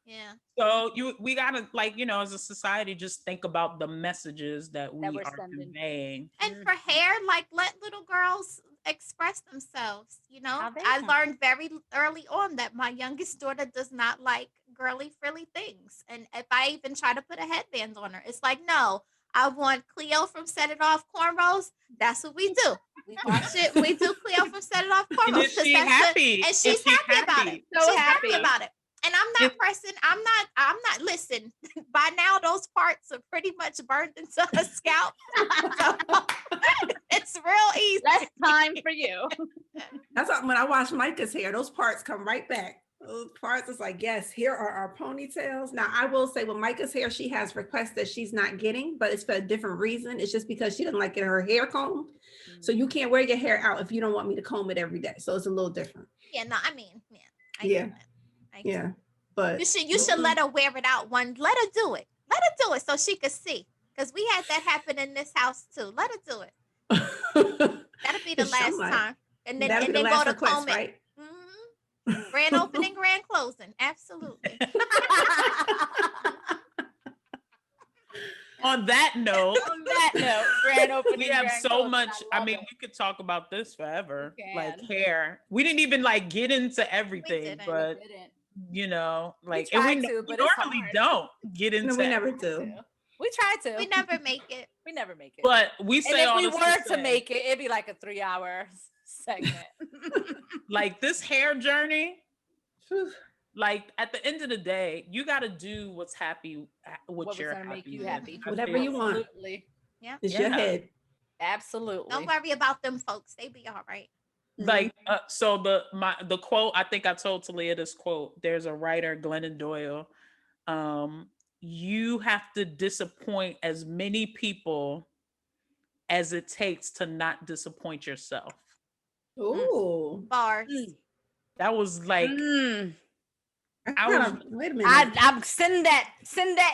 So we gotta, like, as a society, just think about the messages that we are conveying. And for hair, like, let little girls express themselves. I learned very early on that my youngest daughter does not like girly frilly things, and if I even try to put a headband on her, it's like, no, I want Cleo from Set It Off cornrows. That's what we do. We watch it. We do Cleo from Set It Off cornrows. And she's happy. And she's happy about it. So she's happy about it. And I'm not pressing. I'm not. Listen. By now, those parts are pretty much burned into her scalp. So, it's real easy. That's time for you. That's when I wash Micah's hair. Those parts come right back. Those parts is like, yes, here are our ponytails. Now, I will say with Micah's hair, she has requests that she's not getting, but it's for a different reason. It's just because she doesn't like getting her hair combed. So you can't wear your hair out if you don't want me to comb it every day. So it's a little different. Yeah, no, I mean, yeah. Yeah. But you should let her wear it out let her do it. Let her do it so she could see. Because we had that happen in this house too. Let her do it. That'll be the last time. And then go to comb it. Right? Mm-hmm. Grand opening, grand closing. Absolutely. On that note, grand opening. We have so much. I mean, we could talk about this forever. Like hair. We didn't even like get into everything, but like, and we normally don't get into. No, we never do. We try to. We never make it. But we say, and if we were to make it, it'd be like a 3-hour segment. Like this hair journey Like at the end of the day, you got to do what's happy, what What was you're gonna make happy you with. happy? I Whatever feel- you want. Absolutely. Yeah. It's your Yeah. head. Absolutely. Don't worry about them folks. They be all right. Like so the quote, I think I told Talia this quote. There's a writer, Glennon Doyle. You have to disappoint as many people as it takes to not disappoint yourself. Ooh. Bars. That was like Wait a minute. I'm send that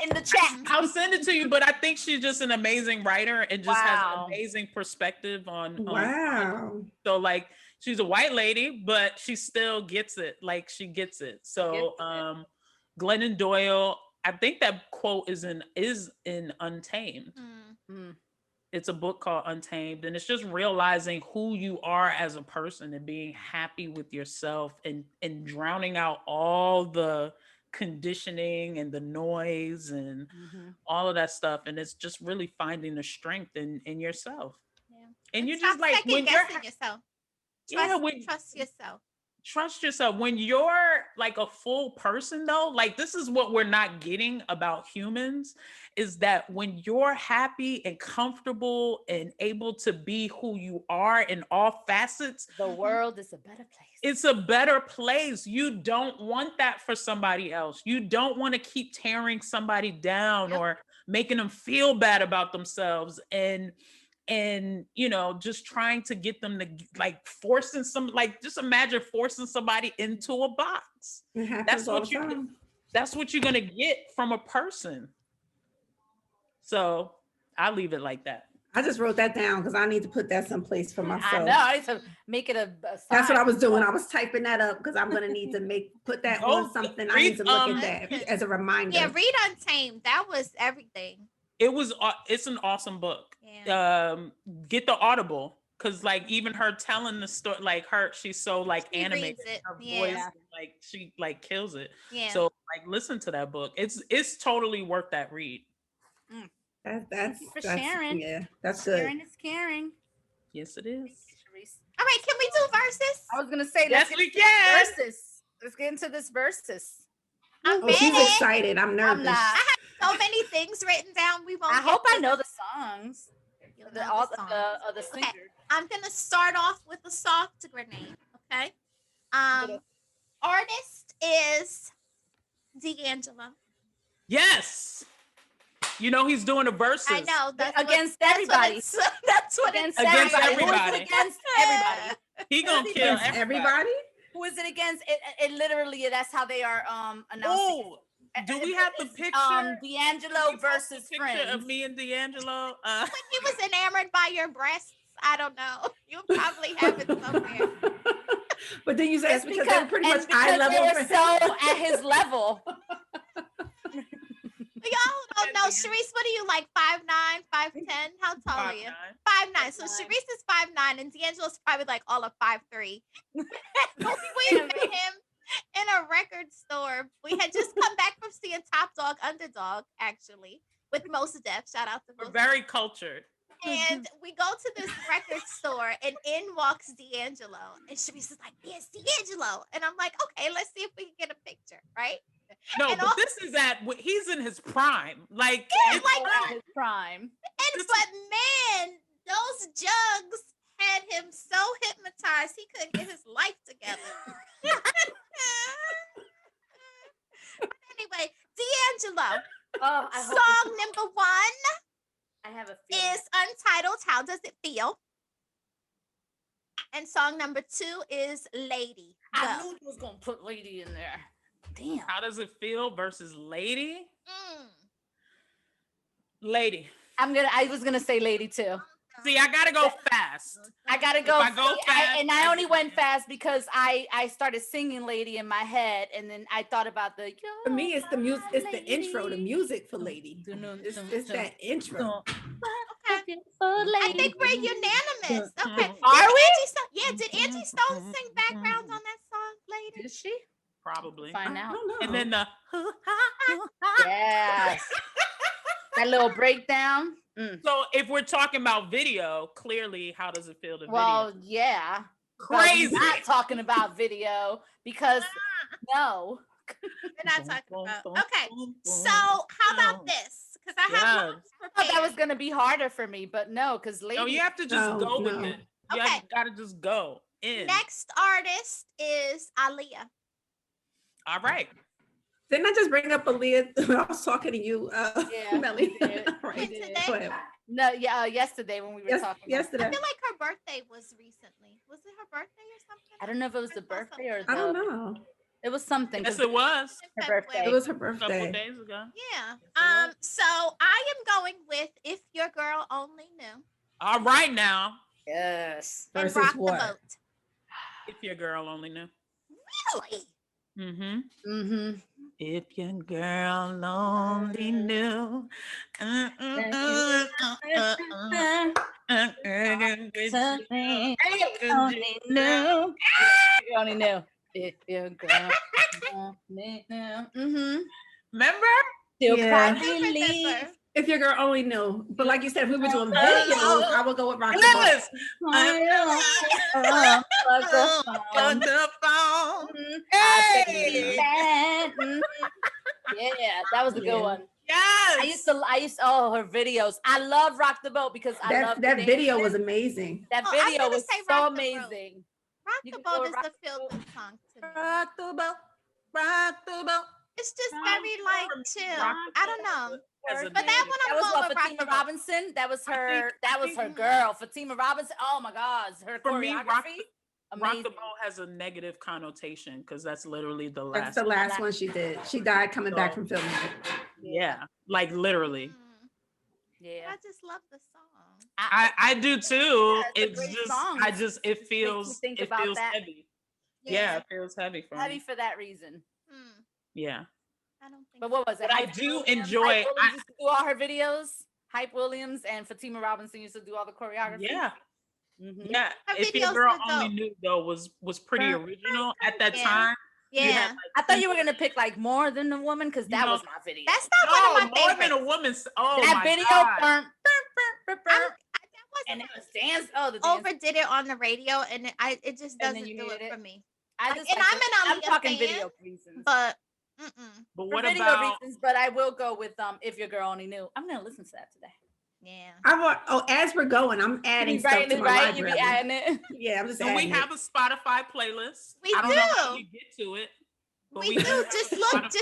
in the chat. I'll send it to you, but I think she's just an amazing writer and just has an Wow. amazing perspective on Wow. so like she's a white lady, but she still gets it. Like she gets it. So Glennon Doyle, I think that quote is in Untamed. It's a book called Untamed, and it's just realizing who you are as a person and being happy with yourself and drowning out all the conditioning and the noise and all of that stuff. And it's just really finding the strength in yourself. Yeah. And you stop just like when you're guessing yourself. Trust yourself. Trust yourself. When you're like a full person though, like this is what we're not getting about humans, is that when you're happy and comfortable and able to be who you are in all facets, the world is a better place. It's a better place. You don't want that for somebody else. You don't want to keep tearing somebody down or making them feel bad about themselves and you know, just trying to get them to like forcing some, like just imagine forcing somebody into a box. That's what you're gonna get from a person. So I leave it like that. I just wrote that down because I need to put that someplace for myself. I know. I need to make it a That's what I was doing. I was typing that up because I'm gonna need to put that on something. I need to look at that as a reminder. Yeah, read Untamed. That was everything. It's an awesome book. Yeah. Get the Audible, because like even her telling the story, like she's so like animated. Her voice, like she like kills it. Yeah. So like listen to that book. It's totally worth that read. That's sharing. Yeah, that's good. Sharing is caring. Yes, it is. All right, can we do Ver-SIS? I was gonna say yes, we can. Ver-SIS. Let's get into this Ver-SIs. She's excited. I'm nervous. I have so many things written down. We won't. I hope I know the songs. All the singers. Okay. I'm gonna start off with a soft grenade. Okay. Artist is D'Angelo. Yes. You know he's doing a Ver-SIs. I know. Against everybody. That's what it's against everybody. Against everybody. He gonna kill everybody. Who is it against? It literally, that's how they are announcing. Oh, do we have the picture? D'Angelo versus Friends. Of me and D'Angelo. When he was enamored by your breasts, I don't know. You probably have it somewhere. But then you say it's because they're pretty much eye level. They were so at his level. Y'all don't know. Sharice, what are you, like 5'9", 5'10"? How tall are you? 5'9". So Sharice is 5'9", and D'Angelo's probably like all of 5'3". We met him in a record store. We had just come back from seeing Top Dog Underdog, actually, with Mos Def. Shout out to Mos Def. We're very cultured. And we go to this record store, and in walks D'Angelo. And Sharice is like, "Yes, D'Angelo." And I'm like, "Okay, let's see if we can get a picture, right?" No, and but this is he's in his prime. Like, his prime. But man, those jugs had him so hypnotized he couldn't get his life together. But anyway, D'Angelo. Song number 1 I have a is untitled "How Does It Feel?" And song number 2 is "Lady." I knew he was gonna put "Lady" in there. Damn. How does it feel versus "Lady"? Lady. I was gonna say "Lady" too. See, I gotta go fast. I gotta go. If I go fast, and I only went fast because I started singing "Lady" in my head, and then I thought about the. For me, it's the music. It's the intro, the music for "Lady." It's that intro. Okay. I think we're unanimous. Okay. Are we? Did Angie Stone sing background on that song, "Lady"? Did she? Probably. Find out. And then the. Yes. That little breakdown. So if we're talking about video, clearly, how does it feel to video? Well, yeah. Crazy. We're not talking about video because No. We're not talking about. Okay, so how about this? Because I have lots I prepared. thought that was gonna be harder for me, but no, because ladies. No, you have to just go with it. You Okay. gotta just go in. Next artist is Aaliyah. All right. Didn't I just bring up Aaliyah when I was talking to you, Melly? Right. Today? No, yesterday when we were talking. Yesterday. I feel like her birthday was recently. Was it her birthday or something? I don't know if it was the birthday or I don't know. It was something. Yes, it was her birthday. It was her a couple birthday. days ago. Yeah. So I am going with "If Your Girl Only Knew." All right now. Yes. And Versus Rock what? the Boat. If your girl only knew. Really? Mm-hmm. If your girl only knew. Only knew. If your girl only knew. Remember? She'll Yeah. probably leave. If your girl only knew. But like you said, if we were doing videos, I would go with Rock the Yes. On the phone. Hey. Yeah, that was a good one. Yes. I used her videos. I love Rock the Boat because I love that video was amazing. That video was so amazing. Rock the Boat is the feel-good song to me. Rock the boat. Rock the boat. It's just very like chill. I don't know. But that one that I'm was going with Fatima Robinson. That was her. That was her girl, Fatima Robinson. Oh my God, her choreography. Rock the Boat has a negative connotation because that's literally the last. That's the last one she did. She died coming back from filming it. Yeah, like literally. Yeah, I just love the song. I do too. Yeah, it's just it feels heavy. Yeah, it feels heavy for me. Heavy for that reason. Yeah. I don't think. But what was it? But I do enjoy. Hype Williams used to do all her videos. Hype Williams and Fatima Robinson used to do all the choreography. Yeah. Mm-hmm. Yeah. If Your Girl Only Knew though was pretty original at that time. Yeah. I thought you were gonna pick like More Than a Woman because that was my video. That's not one of my More favorites. Than a Woman. Oh that my video. God. And it was dance. Oh, the dance. Overdid it on the radio, and it just doesn't do it for me. I'm talking video reasons, but what video about reasons? But I will go with If Your Girl Only Knew. I'm gonna listen to that today. Yeah. As we're going, I'm adding stuff to my library. You be adding it. Yeah, I'm just so adding we have a Spotify playlist. We I don't know how you get to it. We do. Just look us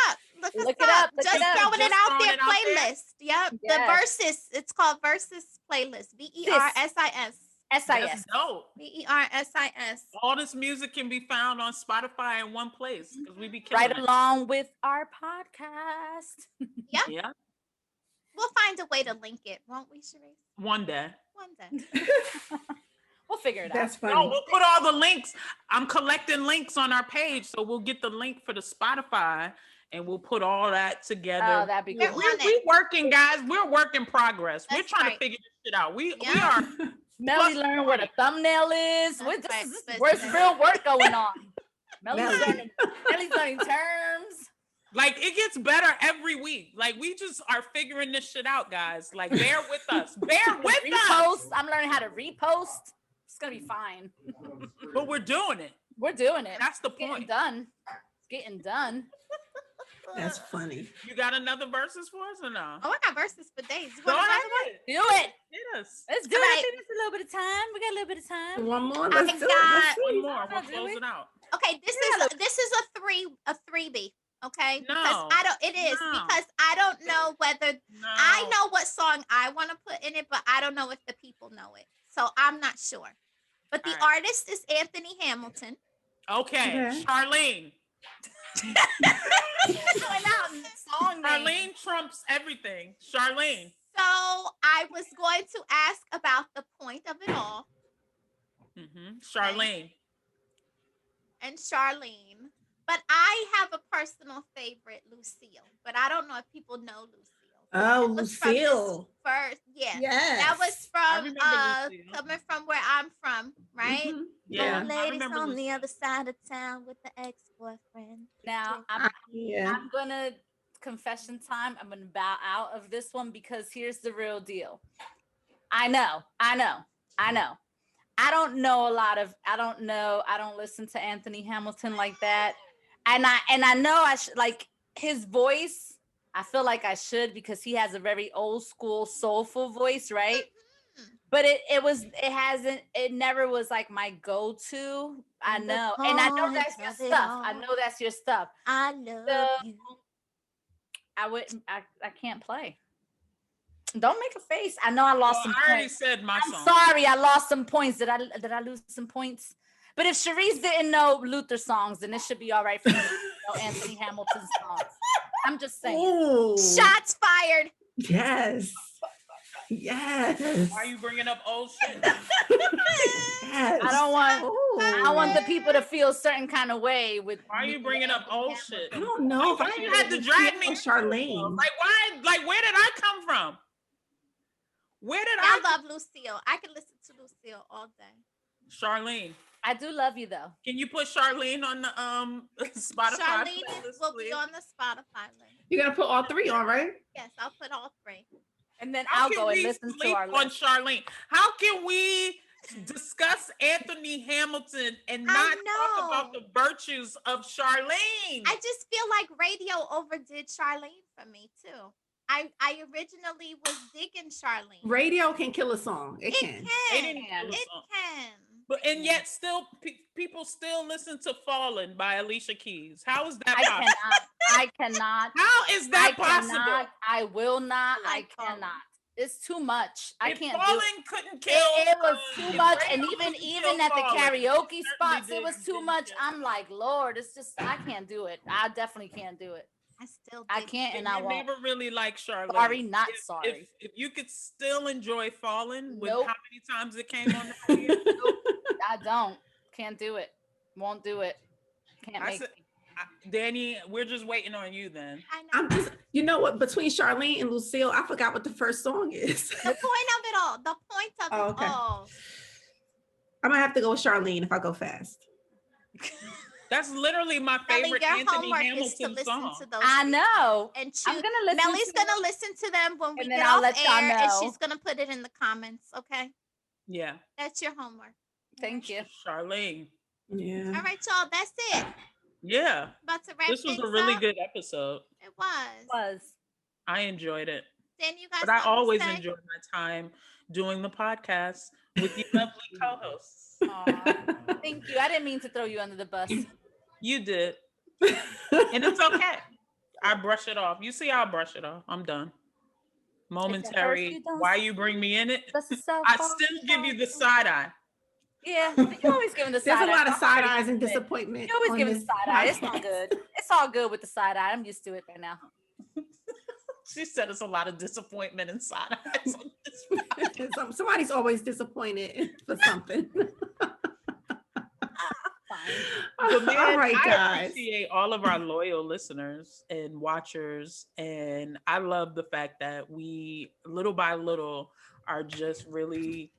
up. Look it up. Just throwing it out there. Playlist. Yep. The Ver-SIS. It's called Ver-SIS playlist. Ver-SIS. SIS. Dope. Ver-SIS. All this music can be found on Spotify in one place because we be killing right along with our podcast. Yep. Yeah. We'll find a way to link it, won't we, Sharice? One day. We'll figure it out. That's funny. No, we'll put all the links. I'm collecting links on our page, so we'll get the link for the Spotify and we'll put all that together. Oh, that'd be good. We're working, guys. We're work in progress. We're trying to figure this shit out. We are. Melly learned what a thumbnail is. There's real work going on. Melly's learning terms. Like it gets better every week. Like we just are figuring this shit out, guys. Like bear with us. Bear with us. I'm learning how to repost. It's gonna be fine. But we're doing it. We're doing it. That's the point. It's getting done. That's funny. You got another verses for us or no? Oh, I got verses for days. Go ahead. Do it. Hit us. Let's do it. There's a little bit of time. We got a little bit of time. One more. Let's do it. One more. We'll close it out. Okay, this is a freebie. Okay, no, because because I don't know whether I know what song I want to put in it, but I don't know if the people know it, so I'm not sure. But the artist is Anthony Hamilton. Okay. Charlene. Charlene trumps everything. Charlene. So I was going to ask about the point of it all. Charlene. And Charlene. But I have a personal favorite, Lucille. But I don't know if people know Lucille. Oh, Lucille. First, Yes. That was from coming from where I'm from, right? Yeah. Ladies on the other side of town with the ex-boyfriend. Now I'm gonna confession time. I'm gonna bow out of this one because here's the real deal. I know. I don't know a lot of, I don't listen to Anthony Hamilton like that. And I know I should, like, his voice, I feel like I should, because he has a very old school soulful voice, right? But it never was like my go-to. I know. And I know that's your stuff. I know that's your stuff. I love you. I can't play. Don't make a face. I know I lost some points. I already said my song. I'm sorry, I lost some points. Did I lose some points? But if Sharice didn't know Luther songs, then it should be all right for me to know Anthony Hamilton songs. I'm just saying. Ooh. Shots fired. Yes. Yes. Why are you bringing up old shit? Yes. I don't want the people to feel a certain kind of way with. Why are you bringing up old shit? I don't know. Why you had to drag me, Charlene? Like why? Like where did I come from? Where did I love Lucille. I can listen to Lucille all day. Charlene. I do love you though. Can you put Charlene on the Spotify? Charlene playlist, will please? be on the Spotify list. You're gonna put all three on, right? Yes, I'll put all three. And then How I'll can go and we listen to sleep our on list. Charlene? How can we discuss Anthony Hamilton and not talk about the virtues of Charlene? I just feel like radio overdid Charlene for me too. I originally was digging Charlene. Radio can kill a song. It can. It can. But and yet still people still listen to Fallen by Alicia Keys. How is that possible? I cannot. How is that possible? I will not. I Fallen. cannot. It's too much. I If can't Fallen do it. couldn't kill. It was too much, and Radio couldn't even kill at the Fallen. karaoke spots, Certainly it was did. too much. I'm like, Lord, it's just I can't do it. I definitely can't do it. I can't, and I You won't. never really like Charlene. Sorry, not If- sorry. If you could still enjoy Fallen with Nope. how many times it came on the radio, I don't. Can't do it. Won't do it. Can't I make said- me. Danny, we're just waiting on you then. I know. I'm just, you know what? Between Charlene and Lucille, I forgot what the first song is. The point of it all. The point of Oh, it okay. all. I'm gonna have to go with Charlene if I go fast. That's literally my Melly, favorite your Anthony homework is to Hamilton listen song. to those. I know. And I'm choose. gonna listen. Melly's gonna listen to them when we and then get I'll off let y'all air, and know. she's gonna put it in the comments. Okay, Yeah, that's your homework. Thank you. Charlene. Yeah. All right, y'all. That's it. Yeah, About to wrap this was things a really up. good episode. It was. Was. I enjoyed it. Then you guys. But I got to always say- enjoy my time doing the podcast with you lovely co-hosts. Aw, thank you. I didn't mean to throw you under the bus. You did. And it's okay. I brush it off. You see how I brush it off. I'm done. Momentary. you don't Why you bring me in it? This is so I far still give you the from- side eye. Yeah, you always giving the side There's a eye. lot of I'm side already eyes and used to it. disappointment. You always on giving the this side eye. It's all podcast. good. It's all good with the side eye. I'm used to it by now. She said it's a lot of disappointment and side eyes on this. Somebody's always disappointed for something. Fine. But man, All right, I guys. appreciate all of our loyal listeners and watchers, and I love the fact that we, little by little, are just really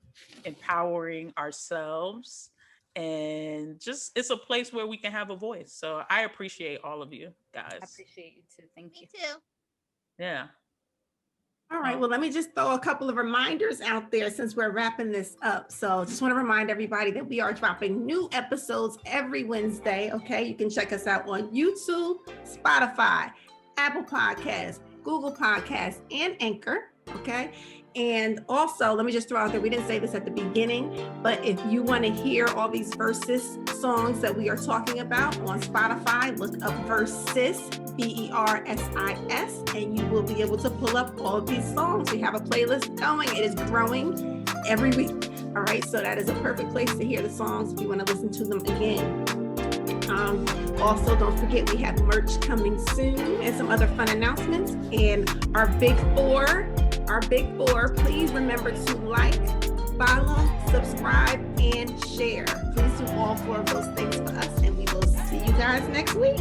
empowering ourselves, and just it's a place where we can have a voice. So I appreciate all of you guys. I appreciate you too. Thank you. Me too. Yeah. All right, well, let me just throw a couple of reminders out there since we're wrapping this up. So just want to remind everybody that we are dropping new episodes every Wednesday. Okay, you can check us out on YouTube, Spotify, Apple Podcasts, Google Podcasts, and Anchor. Okay. And also, let me just throw out there, we didn't say this at the beginning, but if you want to hear all these Ver-SIS songs that we are talking about on Spotify, look up Ver-SIS, Ver-SIS, and you will be able to pull up all of these songs. We have a playlist going. It is growing every week. All right, so that is a perfect place to hear the songs if you want to listen to them again. Also, don't forget we have merch coming soon and some other fun announcements. And our big four, please remember to like, follow, subscribe, and share. Please do all four of those things for us, and we will see you guys next week.